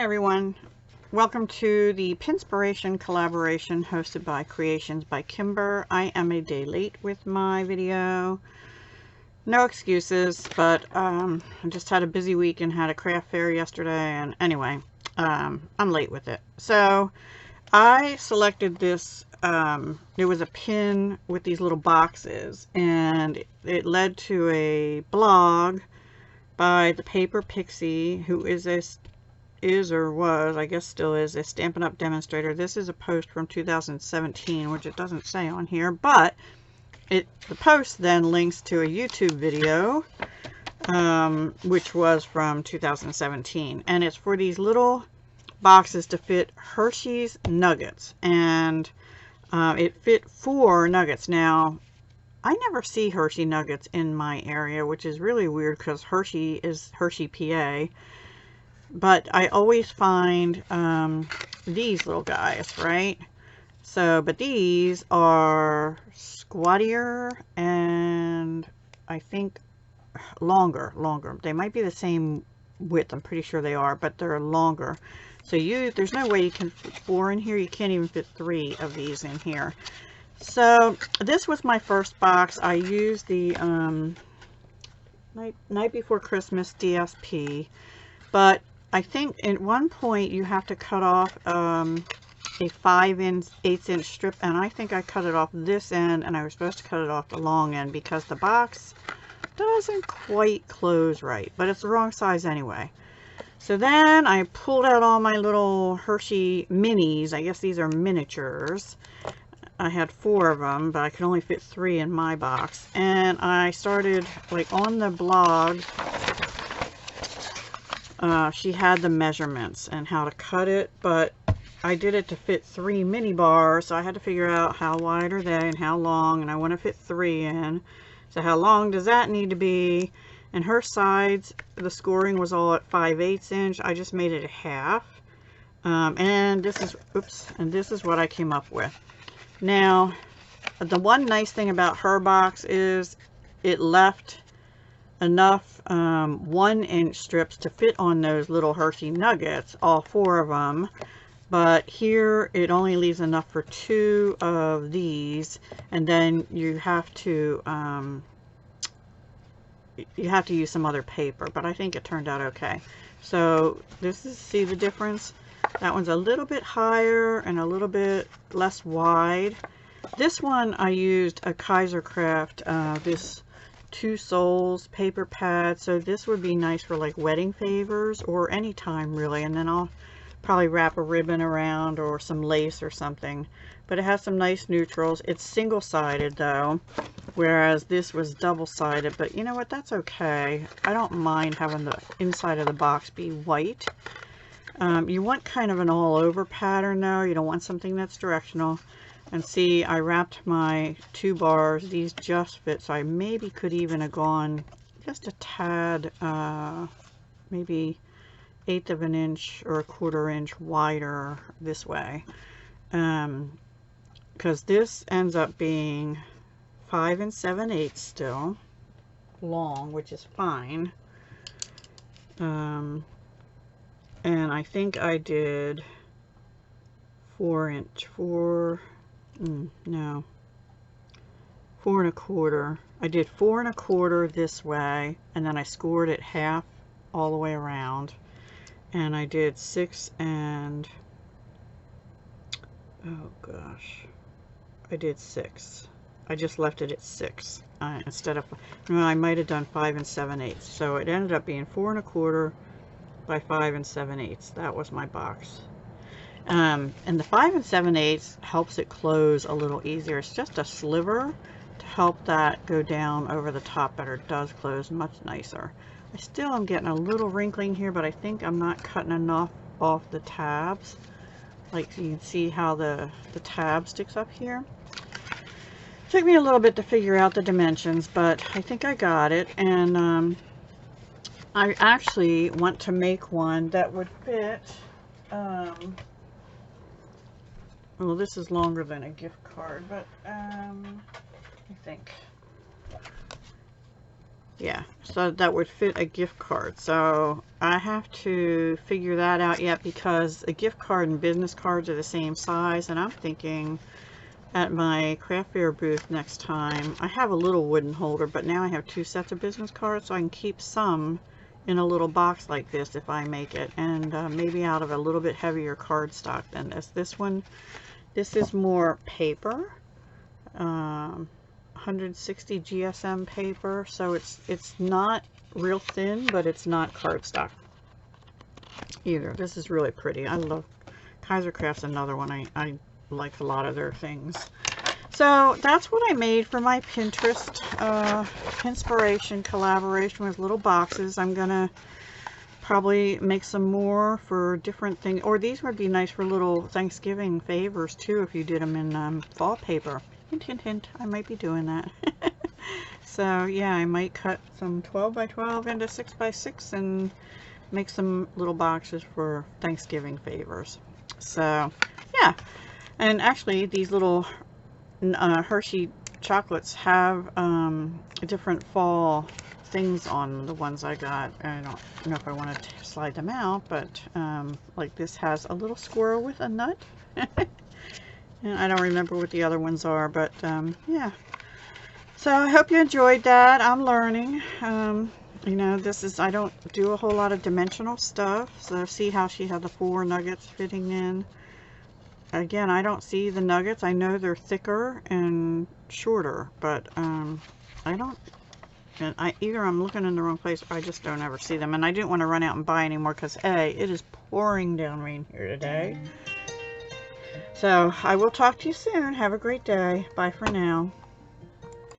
Hi everyone, welcome to the Pinspiration Collaboration hosted by Kreationsby Kimber. I am a day late with my video. No excuses, but I just had a busy week and had a craft fair yesterday, and anyway, I'm late with it. So I selected this, there was a pin with these little boxes, and it led to a blog by the Paper Pixie, who is or was, I guess still is, a Stampin' Up! Demonstrator. This is a post from 2017, which it doesn't say on here, but the post then links to a YouTube video, which was from 2017, and it's for these little boxes to fit Hershey's nuggets, and it fit 4 nuggets. Now, I never see Hershey nuggets in my area, which is really weird because Hershey is Hershey, PA. But I always find these little guys, right? So, but these are squattier and I think longer. They might be the same width, I'm pretty sure they are, but they're longer. So there's no way you can fit 4 in here. You can't even fit 3 of these in here. So this was my first box. I used the night before Christmas DSP, but I think at one point you have to cut off a 5/8 inch strip, and I think I cut it off this end, and I was supposed to cut it off the long end because the box doesn't quite close right, but it's the wrong size anyway. So then I pulled out all my little Hershey minis. I guess these are miniatures. I had 4 of them, but I could only fit 3 in my box, and I started, like, on the blog. She had the measurements and how to cut it, but I did it to fit 3 mini bars, so I had to figure out how wide are they and how long, and I want to fit 3 in. So how long does that need to be? And her sides, the scoring was all at 5/8 inch. I just made it a half. And this is what I came up with. Now, the one nice thing about her box is it left enough 1-inch strips to fit on those little Hershey nuggets, all 4 of them, but here it only leaves enough for 2 of these, and then you have to use some other paper, but I think it turned out okay. So this is, see the difference? That one's a little bit higher and a little bit less wide. This one I used a Kaisercraft, this 2 Souls paper pad, so this would be nice for like wedding favors or any time really, and then I'll probably wrap a ribbon around or some lace or something. But it has some nice neutrals. It's single-sided though, whereas this was double-sided, but you know what, that's okay. I don't mind having the inside of the box be white. You want kind of an all-over pattern though. You don't want something that's directional. And see, I wrapped my 2 bars. These just fit, so I maybe could even have gone just a tad, maybe 1/8 of an inch or 1/4 inch wider this way. Because this ends up being 5 7/8 still long, which is fine. And I think I did 4 1/4. I did 4 1/4 this way, and then I scored it half all the way around, and I did 6 and oh gosh, I did 6. I just left it at 6 instead of, well, I might have done 5 7/8, so it ended up being 4 1/4 by 5 7/8. That was my box. And the 5 7/8 helps it close a little easier. It's just a sliver to help that go down over the top better. It does close much nicer. I still am getting a little wrinkling here, but I think I'm not cutting enough off the tabs. Like, you can see how the tab sticks up here. Took me a little bit to figure out the dimensions, but I think I got it. And I actually want to make one that would fit, well, this is longer than a gift card, but I think Yeah, so that would fit a gift card. So I have to figure that out yet, because a gift card and business cards are the same size, and I'm thinking at my craft fair booth next time, I have a little wooden holder, but now I have 2 sets of business cards, so I can keep some in a little box like this if I make it, and maybe out of a little bit heavier cardstock than this. This is more paper, 160 GSM paper, so it's not real thin, but it's not cardstock either. This is really pretty. I love Kaiser Craft's another one. I like a lot of their things. So that's what I made for my Pinterest Pinspiration collaboration with little boxes. I'm gonna probably make some more for different things, or these would be nice for little Thanksgiving favors too if you did them in fall paper. Hint, hint, hint, I might be doing that. So yeah, I might cut some 12 by 12 into 6 by 6 and make some little boxes for Thanksgiving favors. So yeah, and actually these little Hershey chocolates have different fall things on the ones I got. I don't know if I want to slide them out, but like this has a little squirrel with a nut. And I don't remember what the other ones are, but yeah. So I hope you enjoyed that. I'm learning. You know, I don't do a whole lot of dimensional stuff. So see how she had the 4 nuggets fitting in. Again, I don't see the nuggets. I know they're thicker and shorter, but I don't. And either I'm looking in the wrong place, or I just don't ever see them. And I didn't want to run out and buy any more because it is pouring down rain here today. So I will talk to you soon. Have a great day. Bye for now.